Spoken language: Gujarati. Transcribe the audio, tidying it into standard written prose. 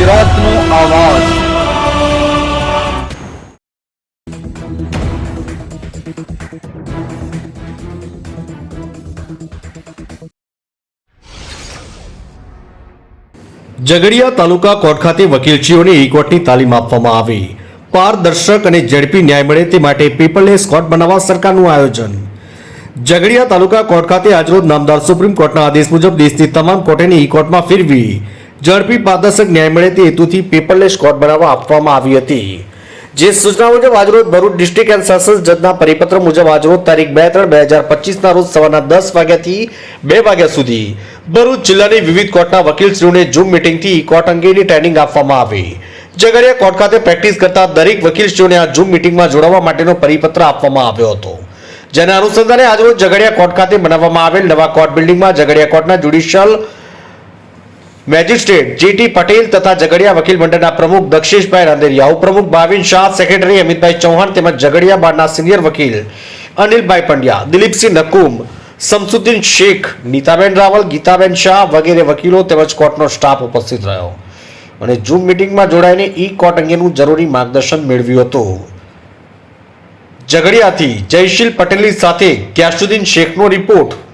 ગુજરાતનો આવાજ। ઝઘડિયા તાલુકા કોર્ટ ખાતે વકીલશ્રીઓને ઈ-કોર્ટની તાલીમ આપવામાં આવી। પારદર્શક અને ઝડપી ન્યાય મળે તે માટે પેપરલેસ કોર્ટ બનાવવા સરકારનું આયોજન। ઝઘડિયા તાલુકા કોર્ટ ખાતે આજરોજ નામદાર સુપ્રીમ કોર્ટના આદેશ મુજબ દેશની તમામ કોર્ટોને ઈ-કોર્ટમાં ફેરવી ઝડપી પારદર્શક ન્યાય મળે તે હેતુથી પેપરલેસ કોર્ટ બનાવવા આપવામાં આવી હતી। જે સૂચના મુજબ આજરોજ ભરૂચ ડિસ્ટ્રિક્ટ એન્ડ સેશન્સ જજના પરિપત્ર મુજબ આજરોજ તારીખ 2/3/2025 રોજ સવારના 10 વાગ્યાથી 2 વાગ્યા સુધી ભરૂચ જિલ્લાની વિવિધ કોર્ટના વકીલશ્રીઓને ઝૂમ મિટિંગથી કોર્ટ અંગેની ટ્રેનિંગ આપવામાં આવી। ઝઘડિયા કોર્ટ ખાતે પ્રેક્ટિસ કરતા દરેક વકીલશ્રીઓને આ ઝૂમ મિટિંગમાં જોડાવા માટેનો પરિપત્ર આપવામાં આવ્યો હતો। જેના અનુસંધાને આજરોજ ઝઘડિયા કોર્ટ ખાતે બનાવવામાં આવેલ નવા કોર્ટ બિલ્ડિંગમાં ઝઘડિયા કોર્ટના જ્યુડિશિયલ મેજિસ્ટ્રેટ જે.ટી. પટેલ તથા ઝઘડિયા વકીલ મંડળના પ્રમુખ દક્ષેશભાઈ રાંદેરિયા, ઉપપ્રમુખ ભાવિન શાહ, સેક્રેટરી અમિતભાઈ ચૌહાણ તેમજ ઝઘડિયા બારના સિનિયર વકીલ અનિલભાઈ પંડ્યા, દિલીપસિંહ નકુમ, શમસુદ્દીન શેખ, નીતાબેન રાવલ, ગીતાબેન શાહ વગેરે વકીલો તેમજ કોર્ટનો સ્ટાફ ઉપસ્થિત રહ્યો અને ઝૂમ મિટિંગમાં જોડાઈને ઈ કોર્ટ અંગેનું જરૂરી માર્ગદર્શન મેળવ્યું હતું। ઝઘડિયાથી જયશીલ પટેલની સાથે ગ્યાસુદ્દીન શેખનો રિપોર્ટ।